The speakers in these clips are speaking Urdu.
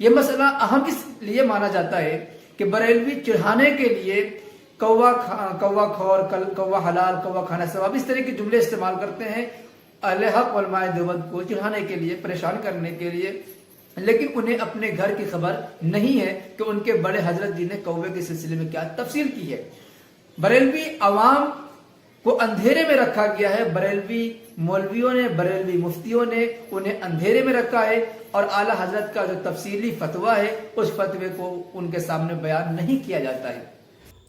یہ مسئلہ اہم اس لیے مانا جاتا ہے کہ بریلوی چڑھانے کے لیے کوا خور، کوا حلال، کوا کھانا ثواب، اس طرح کے جملے استعمال کرتے ہیں اہل حق علماء دیوبند کو چڑھانے کے لیے، پریشان کرنے کے لیے، لیکن انہیں اپنے گھر کی خبر نہیں ہے کہ ان کے بڑے حضرت جی نے کوے کے سلسلے میں کیا تفصیل کی ہے۔ بریلوی عوام کو اندھیرے میں رکھا گیا ہے، بریلوی مولویوں نے، بریلوی مفتیوں نے انہیں اندھیرے میں رکھا ہے، اور اعلیٰ حضرت کا جو تفصیلی فتویٰ ہے اس فتوے کو ان کے سامنے بیان نہیں کیا جاتا ہے۔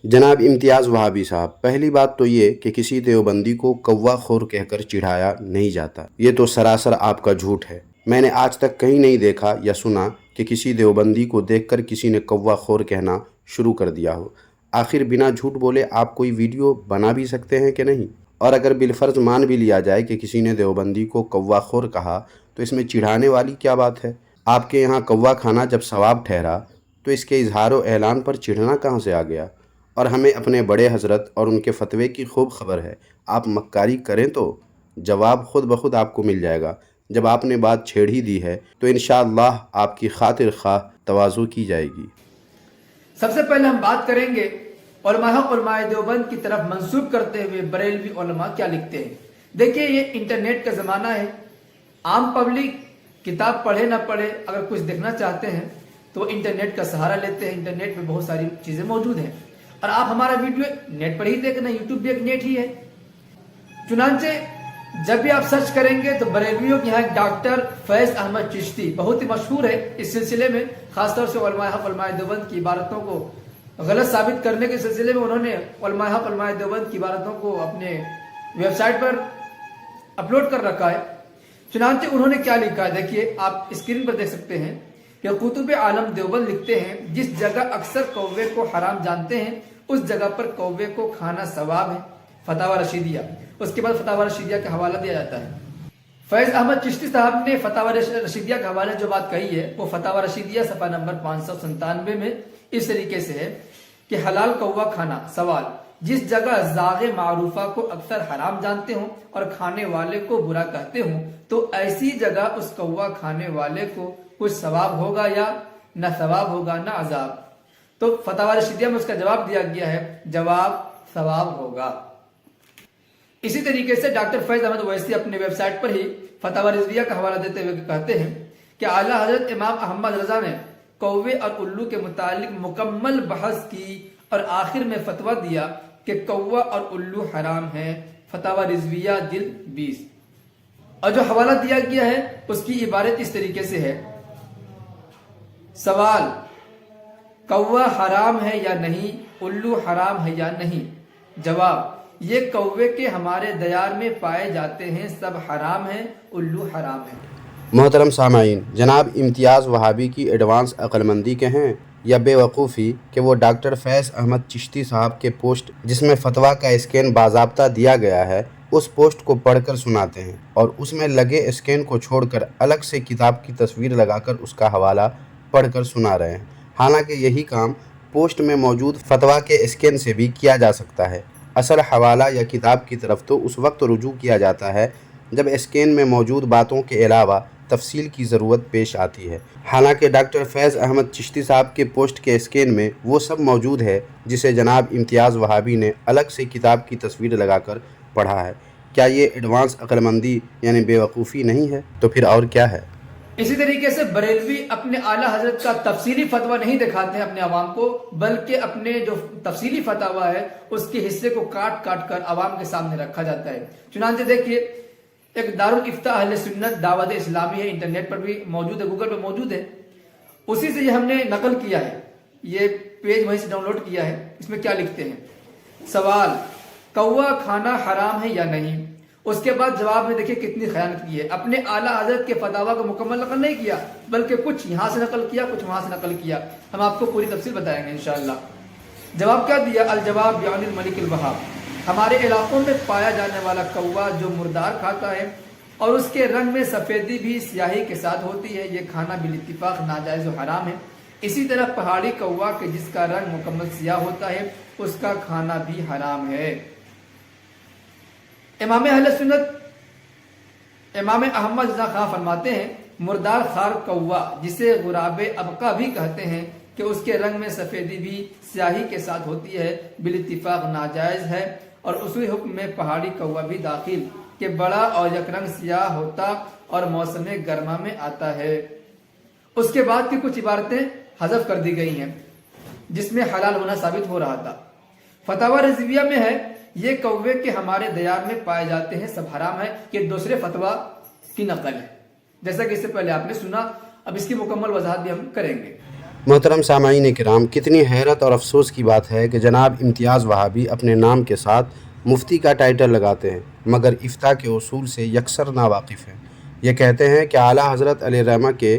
جناب امتیاز وہابی صاحب، پہلی بات تو یہ کہ کسی دیوبندی کو کوا خور کہہ کر چڑھایا نہیں جاتا، یہ تو سراسر آپ کا جھوٹ ہے۔ میں نے آج تک کہیں نہیں دیکھا یا سنا کہ کسی دیوبندی کو دیکھ کر کسی نے کوا خور کہنا شروع کر دیا ہو۔ آخر بنا جھوٹ بولے آپ کوئی ویڈیو بنا بھی سکتے ہیں کہ نہیں؟ اور اگر بالفرض مان بھی لیا جائے کہ کسی نے دیوبندی کو کوا خور کہا تو اس میں چڑھانے والی کیا بات ہے؟ آپ کے یہاں کوا کھانا جب ثواب ٹھہرا تو اس کے اظہار و اعلان پر چڑھنا کہاں سے آ گیا؟ اور ہمیں اپنے بڑے حضرت اور ان کے فتوے کی خوب خبر ہے، آپ مکاری کریں تو جواب خود بخود آپ کو مل جائے گا۔ جب آپ نے بات چھیڑ ہی دی ہے تو انشاءاللہ آپ کی خاطر خواہ تواضع کی جائے گی۔ سب سے پہلے ہم بات کریں گے علماء حق علماء دیوبند کی طرف منسوب کرتے ہوئے بریلوی علماء کیا لکھتے ہیں۔ دیکھیے یہ انٹرنیٹ کا زمانہ ہے، عام پبلک کتاب پڑھے نہ پڑھے اگر کچھ دیکھنا چاہتے ہیں تو وہ انٹرنیٹ کا سہارا لیتے ہیں۔ انٹرنیٹ میں بہت ساری چیزیں موجود ہیں اور آپ ہمارا ویڈیو نیٹ پر ہی دیکھنا، یوٹیوب بھی ایک نیٹ ہی ہے۔ چنانچہ جب بھی آپ سرچ کریں گے تو بریلویوں کے یہاں ڈاکٹر فیض احمد چشتی بہت ہی مشہور ہے اس سلسلے میں، خاص طور سے علماء حق علماء دیوبند کی عبارتوں کو غلط ثابت کرنے کے سلسلے میں انہوں نے علماء حق علماء دیوبند کی عبارتوں کو اپنے ویب سائٹ پر اپلوڈ کر رکھا ہے۔ چنانچہ انہوں نے کیا لکھا ہے دیکھیے، آپ اسکرین پر دیکھ سکتے ہیں کہ قطب عالم دیوبند لکھتے ہیں جس جگہ اکثر کوے کو حرام جانتے ہیں اس جگہ پر کوے کو کھانا ثواب ہے، فتاوی رشیدیہ۔ اس کے بعد فتاوی رشیدیہ کا حوالہ دیا جاتا ہے۔ فیض احمد چشتی صاحب نے فتاوی رشیدیہ کے حوالے جو بات کہی ہے وہ فتاوی رشیدیہ صفحہ نمبر 597 میں اس طریقے سے ہے کہ حلال کوا کھانا سوال، جس جگہ زاغ معروفہ کو اکثر حرام جانتے ہوں اور کھانے والے کو برا کہتے ہوں تو ایسی جگہ اس کوا کھانے والے کو کچھ ثواب ہوگا یا نہ ثواب ہوگا نہ عذاب۔ تو فتاوی رشیدیہ میں اس کا جواب دیا گیا ہے، جواب ثواب ہوگا۔ اسی طریقے سے ڈاکٹر فیض احمد اویسی اپنے ویب سائٹ پر ہی فتاوی رضویہ کا حوالہ دیتے ہوئے کہتے ہیں کہ اعلیٰ حضرت امام احمد رضا نے کوے اور الو کے متعلق مکمل بحث کی اور آخر میں فتویٰ دیا کہ کوا اور الو حرام ہیں، فتاوی رضویہ جلد 20۔ اور جو حوالہ دیا گیا ہے اس کی عبارت اس طریقے سے ہے، سوال، کوا حرام ہے یا نہیں، الو حرام ہے یا نہیں؟ جواب، یہ کوے کے ہمارے دیار میں پائے جاتے ہیں، سب حرام ہیں، الو حرام ہے۔ محترم سامعین، جناب امتیاز وہابی کی ایڈوانس عقل مندی کے ہیں یا بے وقوفی کہ وہ ڈاکٹر فیض احمد چشتی صاحب کے پوسٹ جس میں فتویٰ کا اسکین باضابطہ دیا گیا ہے اس پوسٹ کو پڑھ کر سناتے ہیں اور اس میں لگے اسکین کو چھوڑ کر الگ سے کتاب کی تصویر لگا کر اس کا حوالہ پڑھ کر سنا رہے ہیں، حالانکہ یہی کام پوسٹ میں موجود فتویٰ کے اسکین سے بھی کیا جا سکتا ہے۔ اصل حوالہ یا کتاب کی طرف تو اس وقت رجوع کیا جاتا ہے جب اسکین میں موجود باتوں کے علاوہ تفصیل کی ضرورت پیش آتی ہے، حالانکہ ڈاکٹر فیض احمد چشتی صاحب کے پوسٹ کے اسکین میں وہ سب موجود ہے جسے جناب امتیاز وہابی نے الگ سے کتاب کی تصویر لگا کر پڑھا ہے۔ کیا یہ ایڈوانس عقل مندی یعنی بے وقوفی نہیں ہے تو پھر اور کیا ہے؟ اسی طریقے سے بریلوی اپنے اعلیٰ حضرت کا تفصیلی فتویٰ نہیں دکھاتے ہیں اپنے عوام کو، بلکہ اپنے جو تفصیلی فتویٰ ہے اس کے حصے کو کاٹ کاٹ کر عوام کے سامنے رکھا جاتا ہے۔ چنانچہ دیکھیے، ایک دارالافتاء اہل سنت دعوت اسلامی ہے، انٹرنیٹ پر بھی موجود ہے، گوگل پہ موجود ہے، اسی سے یہ ہم نے نقل کیا ہے، یہ پیج وہیں سے ڈاؤن لوڈ کیا ہے۔ اس میں کیا لکھتے ہیں، سوال، کوا کھانا حرام ہے یا نہیں؟ اس کے بعد جواب میں دیکھیں کتنی خیانت کی ہے، اپنے اعلیٰ حضرت کے فتاویٰ کو مکمل نقل نہیں کیا بلکہ کچھ یہاں سے نقل کیا، کچھ وہاں سے نقل کیا۔ ہم آپ کو پوری تفصیل بتائیں گے انشاءاللہ۔ جواب کیا دیا، الجواب یعنی الملک الوہاب، ہمارے علاقوں میں پایا جانے والا کوا جو مردار کھاتا ہے اور اس کے رنگ میں سفیدی بھی سیاہی کے ساتھ ہوتی ہے، یہ کھانا بالاتفاق ناجائز و حرام ہے۔ اسی طرح پہاڑی کوا کہ جس کا رنگ مکمل سیاہ ہوتا ہے اس کا کھانا بھی حرام ہے۔ امام اہل سنت امام احمد رضا خان فرماتے ہیں مردار خار کوا جسے غراب ابقا بھی کہتے ہیں کہ اس کے رنگ میں سفیدی بھی سیاہی کے ساتھ ہوتی ہے، بالاتفاق ناجائز ہے، اور اسی حکم میں پہاڑی کوا بھی داخل کہ بڑا اور یک رنگ سیاہ ہوتا اور موسم گرما میں آتا ہے۔ اس کے بعد کی کچھ عبارتیں حذف کر دی گئی ہیں جس میں حلال ہونا ثابت ہو رہا تھا۔ فتاوی رضویہ میں ہے یہ کوے کے ہمارے دیار میں پائے جاتے ہیں سب حرام ہے، یہ دوسرے فتویٰ کی نقل ہے جیسا کہ اس سے پہلے آپ نے سنا، اب اس کی مکمل وضاحت بھی ہم کریں گے۔ محترم سامعین کرام، کتنی حیرت اور افسوس کی بات ہے کہ جناب امتیاز وہابی اپنے نام کے ساتھ مفتی کا ٹائٹل لگاتے ہیں مگر افتاء کے اصول سے یکسر ناواقف ہیں۔ یہ کہتے ہیں کہ اعلیٰ حضرت علیہ الرحمہ کے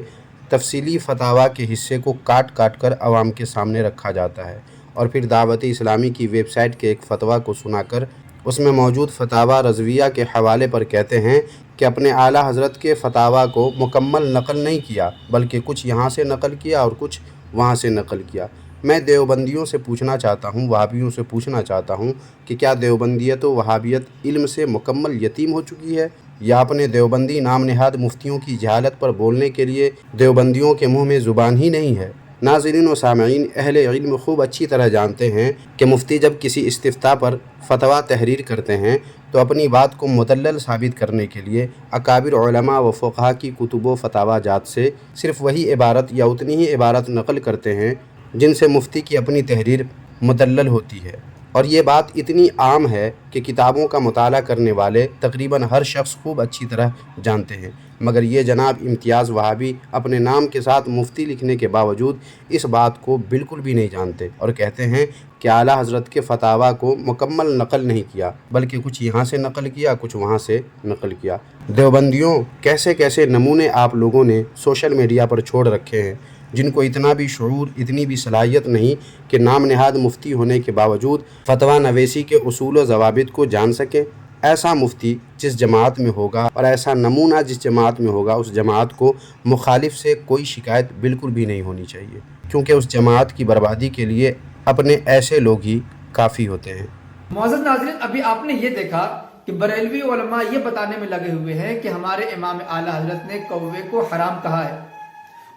تفصیلی فتاویٰ کے حصے کو کاٹ کاٹ کر عوام کے سامنے رکھا جاتا ہے اور پھر دعوت اسلامی کی ویب سائٹ کے ایک فتویٰ کو سنا کر اس میں موجود فتاویٰ رضویہ کے حوالے پر کہتے ہیں کہ اپنے اعلیٰ حضرت کے فتاویٰ کو مکمل نقل نہیں کیا بلکہ کچھ یہاں سے نقل کیا اور کچھ وہاں سے نقل کیا۔ میں دیوبندیوں سے پوچھنا چاہتا ہوں، وہابیوں سے پوچھنا چاہتا ہوں کہ کیا دیوبندیت و وہابیت علم سے مکمل یتیم ہو چکی ہے یا اپنے دیوبندی نام نہاد مفتیوں کی جہالت پر بولنے کے لیے دیوبندیوں کے منہ میں زبان ہی نہیں ہے؟ ناظرین و سامعین، اہل علم خوب اچھی طرح جانتے ہیں کہ مفتی جب کسی استفتاء پر فتویٰ تحریر کرتے ہیں تو اپنی بات کو مدلل ثابت کرنے کے لیے اکابر علماء و فقہا کی کتب و فتاویٰ جات سے صرف وہی عبارت یا اتنی ہی عبارت نقل کرتے ہیں جن سے مفتی کی اپنی تحریر مدلل ہوتی ہے، اور یہ بات اتنی عام ہے کہ کتابوں کا مطالعہ کرنے والے تقریباً ہر شخص خوب اچھی طرح جانتے ہیں، مگر یہ جناب امتیاز وہابی اپنے نام کے ساتھ مفتی لکھنے کے باوجود اس بات کو بالکل بھی نہیں جانتے اور کہتے ہیں کہ اعلیٰ حضرت کے فتاویٰ کو مکمل نقل نہیں کیا بلکہ کچھ یہاں سے نقل کیا کچھ وہاں سے نقل کیا۔ دیوبندیوں، کیسے کیسے نمونے آپ لوگوں نے سوشل میڈیا پر چھوڑ رکھے ہیں جن کو اتنا بھی شعور، اتنی بھی صلاحیت نہیں کہ نام نہاد مفتی ہونے کے باوجود فتویٰ نویسی کے اصول و ضوابط کو جان سکیں۔ ایسا مفتی جس جماعت میں ہوگا اور ایسا نمونہ جس جماعت میں ہوگا اس جماعت کو مخالف سے کوئی شکایت بالکل بھی نہیں ہونی چاہیے، کیونکہ اس جماعت کی بربادی کے لیے اپنے ایسے لوگ ہی کافی ہوتے ہیں۔ معزز ناظرین، ابھی آپ نے یہ دیکھا کہ بریلوی علماء یہ بتانے میں لگے ہوئے ہیں کہ ہمارے امام اعلیٰ حضرت نے کوے کو حرام کہا ہے۔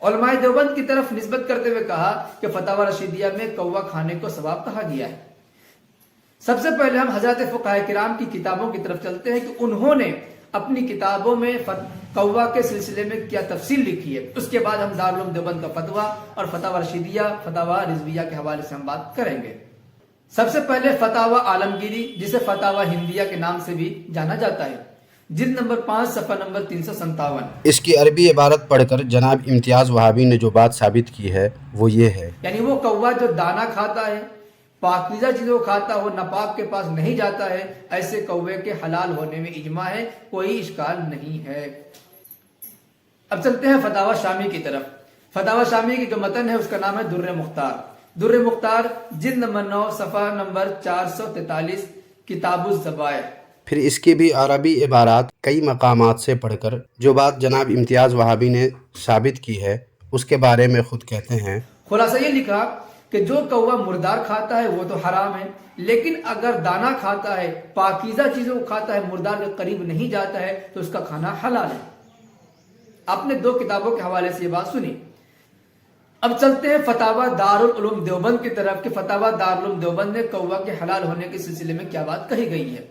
علماء دیوبند کی طرف نسبت کرتے ہوئے کہا کہ فتاوی رشیدیہ میں کوا کھانے کو ثواب کہا گیا ہے۔ سب سے پہلے ہم حضرات فقہاء کرام کی کتابوں کی طرف چلتے ہیں کہ انہوں نے اپنی کتابوں میں کوا کے سلسلے میں کیا تفصیل لکھی ہے، اس کے بعد ہم دارالعلوم دیوبند کا فتویٰ اور فتاوی رشیدیہ، فتاوی رضویہ کے حوالے سے ہم بات کریں گے۔ سب سے پہلے فتاوی عالمگیری، جسے فتاوی ہندیہ کے نام سے بھی جانا جاتا ہے، جلد نمبر 5 صفحہ نمبر 357۔ اس کی عربی عبارت پڑھ کر جناب امتیاز وہابی نے جو بات ثابت کی ہے وہ یہ ہے، یعنی وہ کوا جو دانا کھاتا ہے، پاکیزہ چیزوں کھاتا ہو، ناپاک کے پاس نہیں جاتا ہے، ایسے کوے کے حلال ہونے میں اجماع ہے، کوئی اشکال نہیں ہے۔ اب چلتے ہیں فتاوی شامی کی طرف۔ فتاوی شامی کی جو متن ہے اس کا نام ہے در مختار۔ در مختار جلد نمبر 9 صفحہ نمبر 443، کتاب الذبائح۔ پھر اس کی بھی عربی عبارات کئی مقامات سے پڑھ کر جو بات جناب امتیاز وہابی نے ثابت کی ہے اس کے بارے میں خود کہتے ہیں، خلاصہ یہ لکھا کہ جو کوا مردار کھاتا ہے وہ تو حرام ہے، لیکن اگر دانا کھاتا ہے، پاکیزہ چیزوں کو کھاتا ہے، مردار کے قریب نہیں جاتا ہے تو اس کا کھانا حلال ہے۔ آپ نے 2 کتابوں کے حوالے سے یہ بات سنی۔ اب چلتے ہیں فتاوی دارالعلوم دیوبند کی طرف کہ فتاوی دارالعلوم دیوبند نے کوا کے حلال ہونے کے سلسلے میں کیا بات کہی گئی ہے۔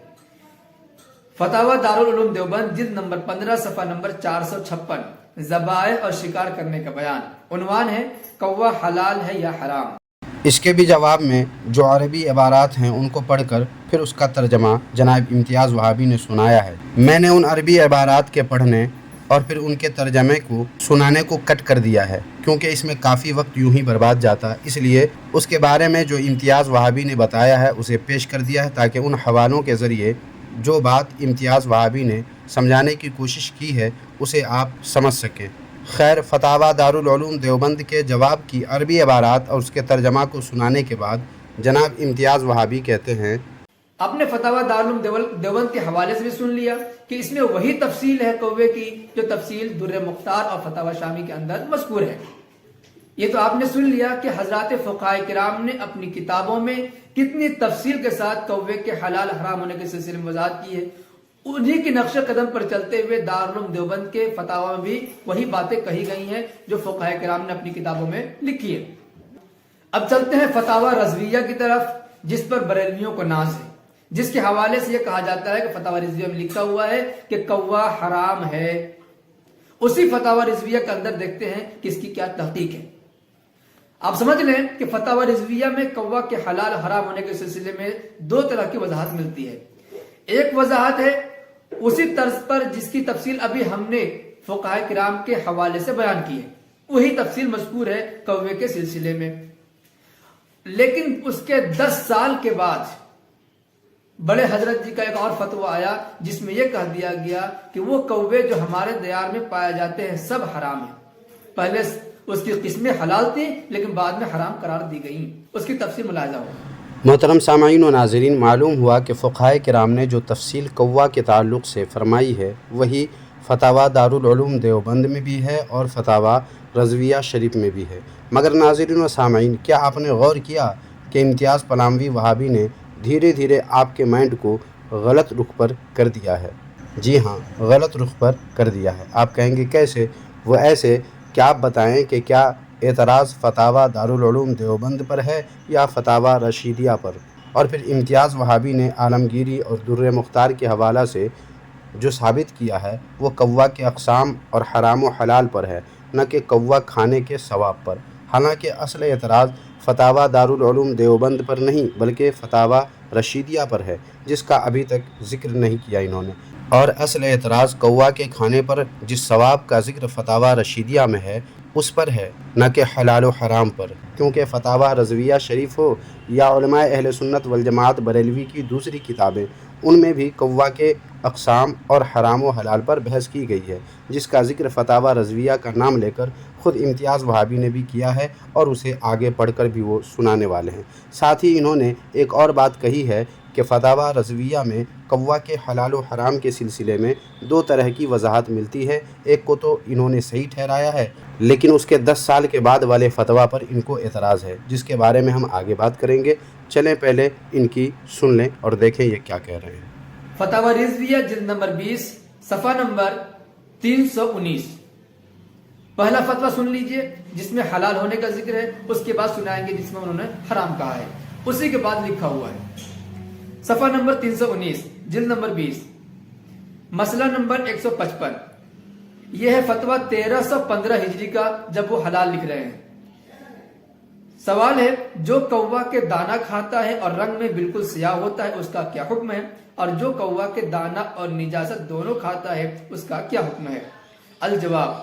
فتاوی دارالعلوم دیوبند جلد نمبر 15 صفحہ نمبر 456، ذبائح اور شکار کرنے کا بیان۔ عنوان ہے کوا حلال ہے یا حرام۔ اس کے بھی جواب میں جو عربی عبارات ہیں ان کو پڑھ کر پھر اس کا ترجمہ جناب امتیاز وہابی نے سنایا ہے۔ میں نے ان عربی عبارات کے پڑھنے اور پھر ان کے ترجمے کو سنانے کو کٹ کر دیا ہے کیونکہ اس میں کافی وقت یوں ہی برباد جاتا، اس لیے اس کے بارے میں جو امتیاز وہابی نے بتایا ہے اسے پیش کر دیا ہے تاکہ ان حوالوں کے ذریعے جو بات امتیاز وہابی نے سمجھانے کی کوشش کی ہے اسے آپ سمجھ سکیں۔ خیر، فتاوی دارالعلوم دیوبند کے جواب کی عربی عبارات اور اس کے ترجمہ کو سنانے کے بعد جناب امتیاز وہابی کہتے ہیں، آپ نے فتاوی دارالعلوم دیوبند کے حوالے سے بھی سن لیا کہ اس میں وہی تفصیل ہے کوے کی جو تفصیل در مختار اور فتاوی شامی کے اندر مذکور ہے۔ یہ تو آپ نے سن لیا کہ حضرات فقہاء کرام نے اپنی کتابوں میں کتنی تفصیل کے ساتھ کوے کے حلال حرام ہونے کے سلسلے میں وضاحت کی ہے۔ انہی کے نقش قدم پر چلتے ہوئے دارالعلوم دیوبند کے فتاوا میں بھی وہی باتیں کہی گئی ہیں جو فقہاء کرام نے اپنی کتابوں میں لکھی ہے۔ اب چلتے ہیں فتاوا رضویہ کی طرف، جس پر بریلویوں کو ناز ہے، جس کے حوالے سے یہ کہا جاتا ہے کہ فتاوا رضویہ میں لکھا ہوا ہے کہ کوا حرام ہے۔ اسی فتاوا رضویہ کے اندر دیکھتے ہیں کہ اس کی کیا تحقیق ہے۔ آپ سمجھ لیں کہ فتاوا رضویہ میں کوا کے حلال حرام ہونے کے سلسلے میں دو طرح کی وضاحت ملتی ہے۔ ایک وضاحت ہے اسی طرز پر جس کی تفصیل ابھی ہم نے فقہاء کرام کے حوالے سے بیان کی ہے، وہی تفصیل مذکور ہے کوے کے سلسلے میں، لیکن اس کے 10 سال کے بعد بڑے حضرت جی کا ایک اور فتویٰ آیا جس میں یہ کہہ دیا گیا کہ وہ کوے جو ہمارے دیار میں پائے جاتے ہیں سب حرام ہیں۔ پہلے اس کی قسمیں حلال تھیں لیکن بعد میں حرام قرار دی گئیں۔ اس کی تفصیل ملاحظہ ہو۔ محترم سامعین و ناظرین، معلوم ہوا کہ فقہاء کرام نے جو تفصیل کوا کے تعلق سے فرمائی ہے وہی فتاوا دارالعلوم دیوبند میں بھی ہے اور فتاوا رضویہ شریف میں بھی ہے۔ مگر ناظرین و سامعین، کیا آپ نے غور کیا کہ امتیاز پلاموی وہابی نے دھیرے دھیرے آپ کے مائنڈ کو غلط رخ پر کر دیا ہے؟ جی ہاں، غلط رخ پر کر دیا ہے۔ آپ کہیں گے کیسے؟ وہ ایسے کہ آپ بتائیں کہ کیا اعتراض فتاوا دارالعلوم دیوبند پر ہے یا فتاوا رشیدیہ پر؟ اور پھر امتیاز وہابی نے عالمگیری اور در مختار کے حوالہ سے جو ثابت کیا ہے وہ کوا کے اقسام اور حرام و حلال پر ہے، نہ کہ کوا کھانے کے ثواب پر۔ حالانکہ اصل اعتراض فتاوا دارالعلوم دیوبند پر نہیں بلکہ فتاوا رشیدیہ پر ہے، جس کا ابھی تک ذکر نہیں کیا انہوں نے۔ اور اصل اعتراض کوا کے کھانے پر جس ثواب کا ذکر فتاوا رشیدیہ میں ہے اس پر ہے، نہ کہ حلال و حرام پر، کیونکہ فتاوا رضویہ شریف ہو یا علماء اہل سنت والجماعت بریلوی کی دوسری کتابیں، ان میں بھی کوا کے اقسام اور حرام و حلال پر بحث کی گئی ہے، جس کا ذکر فتاوا رضویہ کا نام لے کر خود امتیاز وہابی نے بھی کیا ہے اور اسے آگے پڑھ کر بھی وہ سنانے والے ہیں۔ ساتھ ہی انہوں نے ایک اور بات کہی ہے کہ فتاوا رضویہ میں کوا کے حلال و حرام کے سلسلے میں دو طرح کی وضاحت ملتی ہے۔ ایک کو تو انہوں نے صحیح ٹھہرایا ہے، لیکن اس کے 10 سال کے بعد والے فتویٰ پر ان کو اعتراض ہے، جس کے بارے میں ہم آگے بات کریں گے۔ چلیں پہلے ان کی سن لیں اور دیکھیں یہ کیا کہہ رہے ہیں۔ فتاوا رضویہ جلد نمبر 20 صفحہ نمبر 319، پہلا فتویٰ سن لیجئے جس میں حلال ہونے کا ذکر ہے، اس کے بعد سنائیں گے جس میں انہوں نے حرام کہا ہے، اسی کے بعد لکھا ہوا ہے صفحہ نمبر 319 جلد نمبر 20 مسئلہ نمبر 155۔ یہ ہے فتویٰ 1315 ہجری کا جب وہ حلال لکھ رہے ہیں۔ سوال ہے جو کوا کے دانہ کھاتا ہے اور رنگ میں بالکل سیاہ ہوتا ہے اس کا کیا حکم ہے، اور جو کوا کے دانہ اور نجاست دونوں کھاتا ہے اس کا کیا حکم ہے؟ الجواب،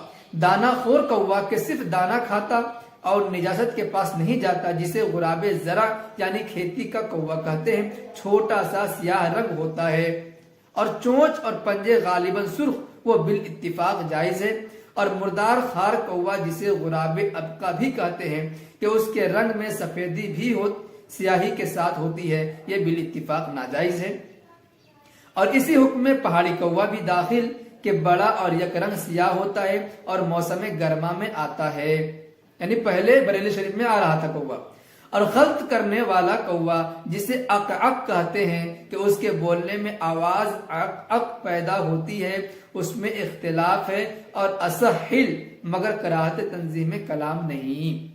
دانہ خور کوا کے صرف دانہ کھاتا اور نجاست کے پاس نہیں جاتا، جسے غراب زرع یعنی کھیتی کا کوا کہتے ہیں، چھوٹا سا سیاہ رنگ ہوتا ہے اور چونچ اور پنجے غالباً سرخ، وہ بالاتفاق جائز ہے۔ اور مردار خار کوا جسے غراب ابقا بھی کہتے ہیں کہ اس کے رنگ میں سفیدی بھی سیاہی کے ساتھ ہوتی ہے، یہ بالاتفاق ناجائز ہے۔ اور اسی حکم میں پہاڑی کوا بھی داخل کہ بڑا اور یک رنگ سیاہ ہوتا ہے اور موسم گرما میں آتا ہے، یعنی پہلے بریلی شریف میں آ رہا تھا کوا۔ اور خلط کرنے والا کوا جسے اق اق کہتے ہیں کہ اس کے بولنے میں آواز اق اق پیدا ہوتی ہے، اس میں اختلاف ہے اور اصحل مگر کراہت تنظیم کلام نہیں۔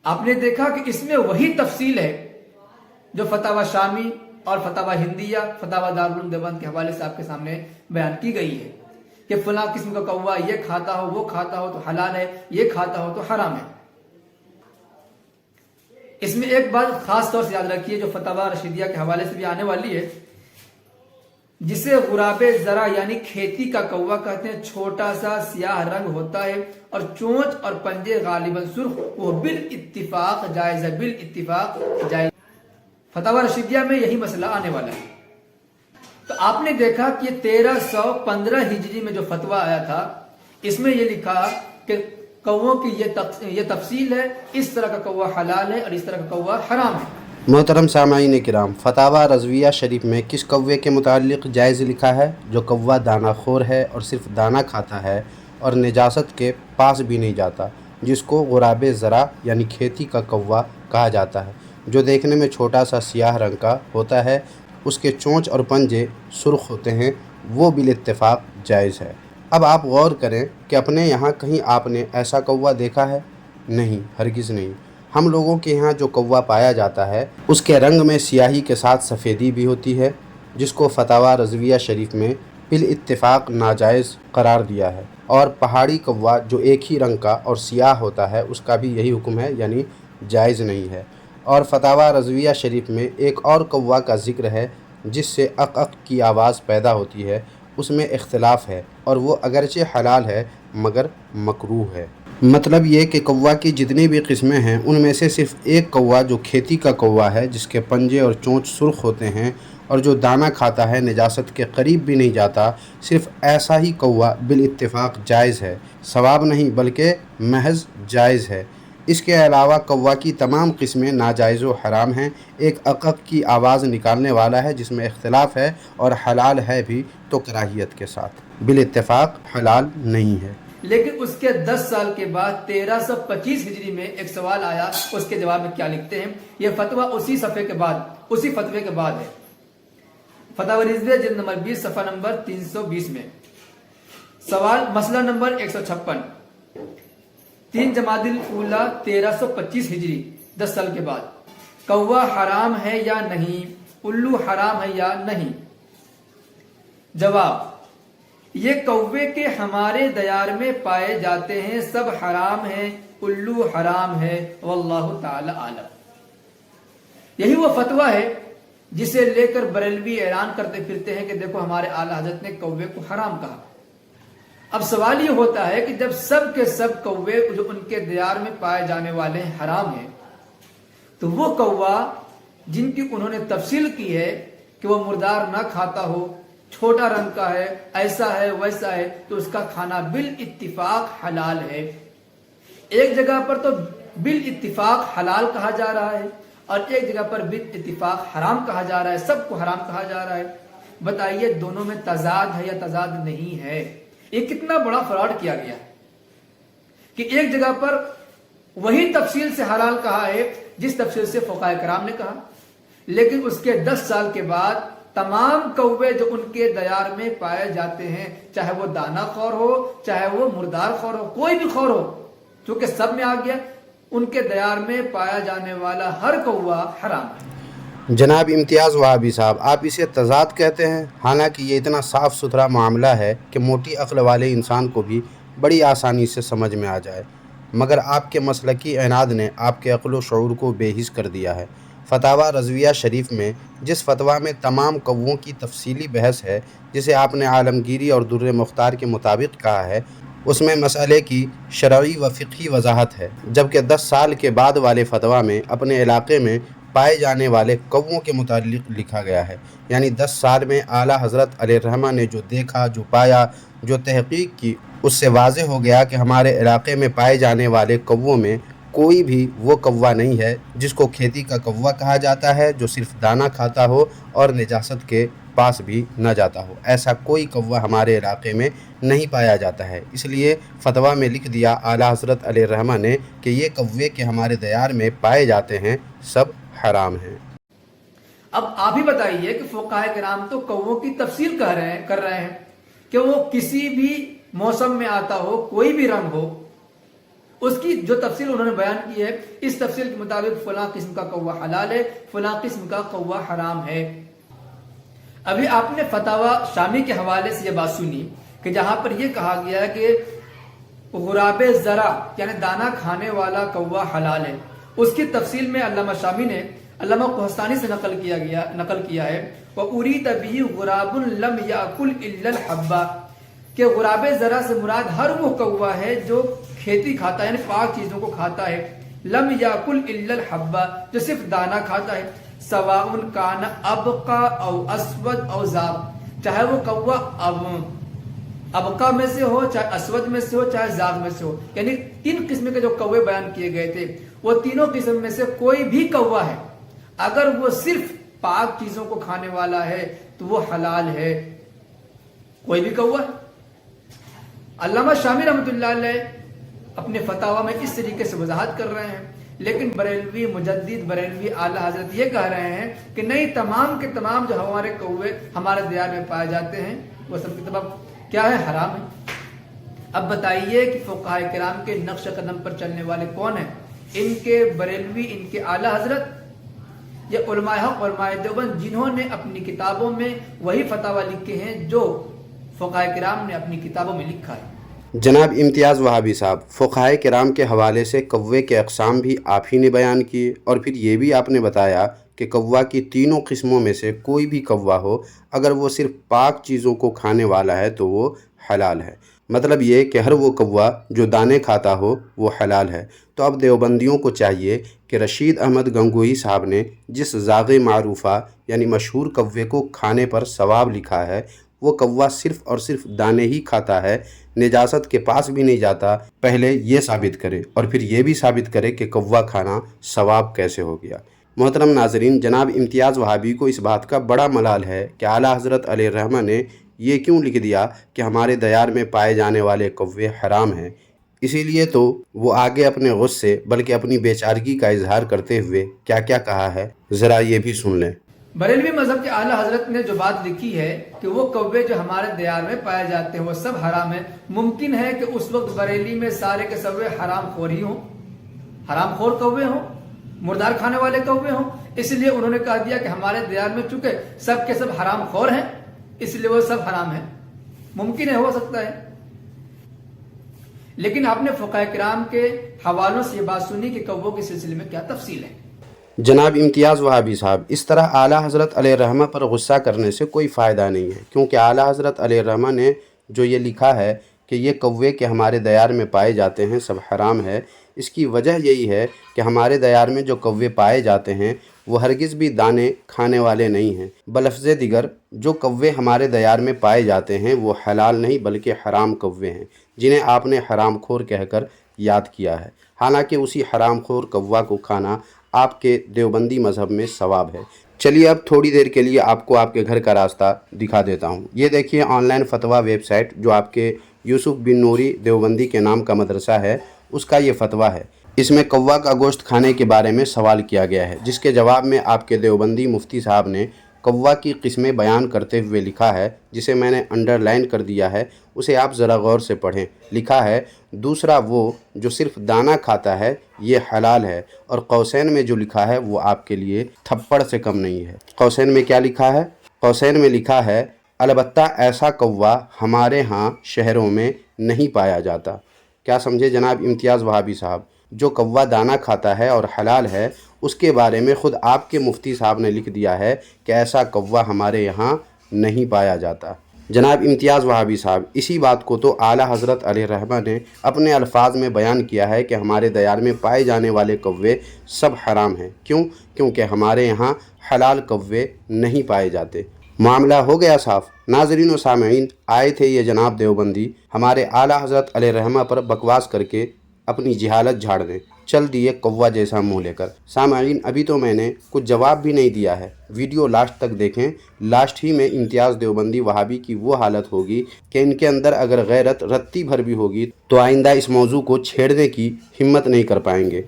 آپ نے دیکھا کہ اس میں وہی تفصیل ہے جو فتاوا شامی اور فتاوا ہندیہ فتاوا دارالعلوم دیوبند کے حوالے سے آپ کے سامنے بیان کی گئی ہے کہ فلاں قسم کا کوا یہ کھاتا ہو، وہ کھاتا ہو تو حلال ہے، یہ کھاتا ہو تو حرام ہے۔ اس میں ایک بات خاص طور سے یاد رکھیے جو فتاوا رشیدیہ کے حوالے سے بھی آنے والی ہے، جسے غراب زرع یعنی کھیتی کا کوا کہتے ہیں، چھوٹا سا سیاہ رنگ ہوتا ہے اور چونچ اور پنجے غالباً سرخ، وہ بالاتفاق جائز ہے، بالاتفاق جائز۔ فتاوا رشیدیہ میں یہی مسئلہ آنے والا ہے۔ تو آپ نے دیکھا کہ 1315 ہجری میں جو فتویٰ آیا تھا اس میں یہ لکھا کہ کووں کی یہ تفصیل ہے، اس طرح کا کوا حلال ہے اور اس طرح کا کوا حرام ہے۔ محترم سامعین کرام، فتاوا رضویہ شریف میں کس کوے کے متعلق جائز لکھا ہے؟ جو کوا دانہ خور ہے اور صرف دانہ کھاتا ہے اور نجاست کے پاس بھی نہیں جاتا، جس کو غراب زرع یعنی کھیتی کا کوا کہا جاتا ہے، جو دیکھنے میں چھوٹا سا سیاہ رنگ کا ہوتا ہے، اس کے چونچ اور پنجے سرخ ہوتے ہیں وہ بالاتفاق جائز ہے۔ اب آپ غور کریں کہ اپنے یہاں کہیں آپ نے ایسا کوا دیکھا ہے؟ نہیں، ہرگز نہیں۔ ہم لوگوں کے یہاں جو کوا پایا جاتا ہے اس کے رنگ میں سیاہی کے ساتھ سفیدی بھی ہوتی ہے، جس کو فتاوی رضویہ شریف میں بالاتفاق ناجائز قرار دیا ہے، اور پہاڑی کوا جو ایک ہی رنگ کا اور سیاہ ہوتا ہے اس کا بھی یہی حکم ہے، یعنی جائز نہیں ہے۔ اور فتاوی رضویہ شریف میں ایک اور کوا کا ذکر ہے جس سے اق اق کی آواز پیدا ہوتی ہے، اس میں اختلاف ہے اور وہ اگرچہ حلال ہے مگر مکروہ ہے۔ مطلب یہ کہ کوا کی جتنی بھی قسمیں ہیں ان میں سے صرف ایک کوا جو کھیتی کا کوا ہے، جس کے پنجے اور چونچ سرخ ہوتے ہیں اور جو دانہ کھاتا ہے، نجاست کے قریب بھی نہیں جاتا، صرف ایسا ہی کوا بالاتفاق جائز ہے، ثواب نہیں بلکہ محض جائز ہے۔ اس کے علاوہ کوا کی تمام قسمیں ناجائز و حرام ہیں۔ ایک اق اق کی آواز نکالنے والا ہے جس میں اختلاف ہے، اور حلال ہے بھی تو کراہیت کے ساتھ، بالاتفاق حلال نہیں ہے۔ لیکن اس کے 10 سال کے بعد 1325 ہجری میں ایک سوال آیا، اس کے جواب میں کیا لکھتے ہیں؟ یہ فتویٰ اسی فتوے کے بعد ہے، فتاوی رضویہ جلد نمبر 20 صفحہ نمبر 320 میں۔ سوال مسئلہ نمبر 156، 3 جمادی الاولیٰ 1325 ہجری، 10 سال کے بعد، کوا حرام ہے یا نہیں؟ الو حرام ہے یا نہیں؟ جواب: یہ کوے کے ہمارے دیار میں پائے جاتے ہیں، سب حرام ہیں، الو حرام ہے، واللہ تعالی عالم۔ یہی وہ فتویٰ ہے جسے لے کر بریلوی اعلان کرتے پھرتے ہیں کہ دیکھو ہمارے اعلیٰ حضرت نے کوے کو حرام کہا۔ اب سوال یہ ہوتا ہے کہ جب سب کے سب کوے جو ان کے دیار میں پائے جانے والے ہیں حرام ہیں، تو وہ کوا جن کی انہوں نے تفصیل کی ہے کہ وہ مردار نہ کھاتا ہو، چھوٹا رنگ کا ہے، ایسا ہے ویسا ہے، تو اس کا کھانا بالاتفاق حلال ہے۔ ایک جگہ پر تو بالاتفاق حلال کہا جا رہا ہے اور ایک جگہ پر بالاتفاق حرام کہا جا رہا ہے، سب کو حرام کہا جا رہا ہے۔ بتائیے دونوں میں تضاد ہے یا تضاد نہیں ہے؟ یہ کتنا بڑا فراڈ کیا گیا ہے کہ ایک جگہ پر وہی تفصیل سے حلال کہا ہے جس تفصیل سے فقہاء کرام نے کہا، لیکن اس کے 10 سال کے بعد تمام کوے جو ان کے دیار میں پائے جاتے ہیں، چاہے وہ دانہ خور ہو، چاہے وہ مردار خور ہو، کوئی بھی خور ہو، چونکہ سب میں آ گیا، ان کے دیار میں پایا جانے والا ہر کوا حرام ہے۔ جناب امتیاز وہابی صاحب، آپ اسے تضاد کہتے ہیں، حالانکہ یہ اتنا صاف ستھرا معاملہ ہے کہ موٹی عقل والے انسان کو بھی بڑی آسانی سے سمجھ میں آ جائے، مگر آپ کے مسلکی عناد نے آپ کے عقل و شعور کو بے حس کر دیا ہے۔ فتاوی رضویہ شریف میں جس فتویٰ میں تمام کووں کی تفصیلی بحث ہے، جسے آپ نے عالمگیری اور در مختار کے مطابق کہا ہے، اس میں مسئلے کی شرعی و فقہی وضاحت ہے، جبکہ 10 سال کے بعد والے فتویٰ میں اپنے علاقے میں پائے جانے والے کووں کے متعلق لکھا گیا ہے، یعنی 10 سال میں اعلیٰ حضرت علیہ الرحمہ نے جو دیکھا، جو پایا، جو تحقیق کی، اس سے واضح ہو گیا کہ ہمارے علاقے میں پائے جانے والے کووں میں کوئی بھی وہ کوا نہیں ہے جس کو کھیتی کا کوا کہا جاتا ہے، جو صرف دانہ کھاتا ہو اور نجاست کے پاس بھی نہ جاتا ہو۔ ایسا کوئی کوا ہمارے علاقے میں نہیں پایا جاتا ہے، اس لیے فتویٰ میں لکھ دیا اعلیٰ حضرت علیہ الرحمہ نے کہ یہ کوے کے ہمارے دیار میں پائے جاتے ہیں، سب حرام ہیں۔ اب آپ ہی بتائیے کہ فقہاء کرام تو کووں کی تفصیل کر رہے ہیں کہ وہ کسی بھی موسم میں آتا ہو، کوئی بھی رنگ ہو، اس کی جو تفصیل انہوں نے بیان کی ہے، اس تفصیل کے مطابق فلاں قسم کا کوا حلال ہے، فلاں قسم کا کوا حرام ہے۔ ابھی آپ نے فتاوی شامی کے حوالے سے یہ بات سنی کہ جہاں پر یہ کہا گیا ہے کہ غراب زرع یعنی دانہ کھانے والا کوا حلال ہے، اس کی تفصیل میں علامہ شامی نے علامہ قحطانی سے نقل کیا ہے وَأُرِيدَ بِهِ غُرَابٌ لَمْ يَأْكُلْ إِلَّا الْحَبَّ، کہ غراب زرع سے مراد ہر وہ کوا ہے جو کھیتی کھاتا ہے، یعنی پاک چیزوں کو کھاتا ہے، لم یاکل الا الحب، جو صرف دانہ کھاتا ہے، سواء کان ابقا او اسود او زاغ، چاہے وہ کوا ابقا میں سے ہو، چاہے اسود میں سے ہو، چاہے زاغ میں سے ہو، یعنی 3 قسم کے جو کوے بیان کیے گئے تھے، وہ تینوں قسم میں سے کوئی بھی کوا ہے، اگر وہ صرف پاک چیزوں کو کھانے والا ہے تو وہ حلال ہے، کوئی بھی کوا ہے۔ علامہ شامی رحمۃ اللہ علیہ اپنے فتاوی میں اس طریقے سے وضاحت کر رہے ہیں لیکن بریلوی مجدد بریلوی اعلیٰ حضرت یہ کہہ رہے ہیں کہ نہیں، تمام کے تمام جو ہمارے کوے ہمارے دیار میں پائے جاتے ہیں وہ سب کی تمام کیا ہے؟ حرام ہے۔ اب بتائیے کہ فقہاء کرام کے نقش قدم پر چلنے والے کون ہیں؟ ان کے بریلوی، ان کے اعلیٰ حضرت، یا علماء حق علماء دیوبند، جنہوں نے اپنی کتابوں میں وہی فتاوی لکھے ہیں جو فقہاء کرام نے اپنی کتابوں میں لکھا ہے۔ جناب امتیاز وہابی صاحب، فقہائے کرام کے حوالے سے کوے کے اقسام بھی آپ ہی نے بیان کیے، اور پھر یہ بھی آپ نے بتایا کہ کوا کی تینوں قسموں میں سے کوئی بھی کوا ہو، اگر وہ صرف پاک چیزوں کو کھانے والا ہے تو وہ حلال ہے۔ مطلب یہ کہ ہر وہ کوا جو دانے کھاتا ہو وہ حلال ہے۔ تو اب دیوبندیوں کو چاہیے کہ رشید احمد گنگوہی صاحب نے جس ذاغ معروفہ یعنی مشہور کوے کو کھانے پر ثواب لکھا ہے، وہ کوا صرف اور صرف دانے ہی کھاتا ہے، نجاست کے پاس بھی نہیں جاتا۔ پہلے یہ ثابت کرے اور پھر یہ بھی ثابت کرے کہ کوا کھانا ثواب کیسے ہو گیا۔ محترم ناظرین، جناب امتیاز وہابی کو اس بات کا بڑا ملال ہے کہ اعلیٰ حضرت علیہ الرحمہ نے یہ کیوں لکھ دیا کہ ہمارے دیار میں پائے جانے والے کوے حرام ہیں۔ اسی لیے تو وہ آگے اپنے غصے بلکہ اپنی بیچارگی کا اظہار کرتے ہوئے کیا کیا کہا ہے، ذرا یہ بھی سن لیں۔ بریلوی مذہب کے اعلیٰ حضرت نے جو بات لکھی ہے کہ وہ کوے جو ہمارے دیار میں پائے جاتے ہیں وہ سب حرام ہے، ممکن ہے کہ اس وقت بریلی میں سارے کے سب حرام خور ہی ہوں، حرام خور کوے ہوں، مردار کھانے والے کوے ہوں، اس لیے انہوں نے کہا دیا کہ ہمارے دیار میں چونکہ سب کے سب حرام خور ہیں اس لیے وہ سب حرام ہیں۔ ممکن ہے، ہو سکتا ہے، لیکن آپ نے فقہاء کرام کے حوالوں سے یہ بات سنی کہ کووں کے سلسلے میں کیا تفصیل ہے۔ جناب امتیاز وہابی صاحب، اس طرح اعلیٰ حضرت علیہ الرحمہ پر غصہ کرنے سے کوئی فائدہ نہیں ہے، کیونکہ اعلیٰ حضرت علیہ الرحمہ نے جو یہ لکھا ہے کہ یہ کوے کے ہمارے دیار میں پائے جاتے ہیں سب حرام ہے، اس کی وجہ یہی ہے کہ ہمارے دیار میں جو کوے پائے جاتے ہیں وہ ہرگز بھی دانے کھانے والے نہیں ہیں۔ بلفظ دیگر جو کوے ہمارے دیار میں پائے جاتے ہیں وہ حلال نہیں بلکہ حرام کوے ہیں، جنہیں آپ نے حرام خور کہہ کر یاد کیا ہے، حالانکہ اسی حرام خور کوا کو کھانا آپ کے دیوبندی مذہب میں ثواب ہے۔ چلیے اب تھوڑی دیر کے لیے آپ کو آپ کے گھر کا راستہ دکھا دیتا ہوں۔ یہ دیکھیے آن لائن فتویٰ ویب سائٹ جو آپ کے یوسف بن نوری دیوبندی کے نام کا مدرسہ ہے، اس کا یہ فتویٰ ہے۔ اس میں کوا کا گوشت کھانے کے بارے میں سوال کیا گیا ہے، جس کے جواب میں آپ کے دیوبندی مفتی صاحب نے کوا کی قسمیں بیان کرتے ہوئے لکھا ہے، جسے میں نے انڈر لائن کر دیا ہے، اسے آپ ذرا غور سے پڑھیں۔ لکھا ہے، دوسرا وہ جو صرف دانہ کھاتا ہے یہ حلال ہے، اور قوسین میں جو لکھا ہے وہ آپ کے لیے تھپڑ سے کم نہیں ہے۔ قوسین میں کیا لکھا ہے؟ قوسین میں لکھا ہے، البتہ ایسا کوا ہمارے ہاں شہروں میں نہیں پایا جاتا۔ کیا سمجھے جناب امتیاز وہابی صاحب؟ جو کوا دانہ کھاتا ہے اور حلال ہے، اس کے بارے میں خود آپ کے مفتی صاحب نے لکھ دیا ہے کہ ایسا کوا ہمارے یہاں نہیں پایا جاتا۔ جناب امتیاز وہابی صاحب، اسی بات کو تو اعلیٰ حضرت علیہ الرحمہ نے اپنے الفاظ میں بیان کیا ہے کہ ہمارے دیار میں پائے جانے والے کوے سب حرام ہیں۔ کیوں؟ کیونکہ ہمارے یہاں حلال کوے نہیں پائے جاتے۔ معاملہ ہو گیا صاف۔ ناظرین و سامعین، آئے تھے یہ جناب دیوبندی ہمارے اعلیٰ حضرت علیہ الرحمہ پر بکواس کر کے اپنی جہالت جھاڑ دیں، چل دیے کوا جیسا منہ لے کر۔ سامعین، ابھی تو میں نے کچھ جواب بھی نہیں دیا ہے، ویڈیو لاسٹ تک دیکھیں۔ لاسٹ ہی میں امتیاز دیوبندی وہابی کی وہ حالت ہوگی کہ ان کے اندر اگر غیرت رتی بھر بھی ہوگی تو آئندہ اس موضوع کو چھیڑنے کی ہمت نہیں کر پائیں گے۔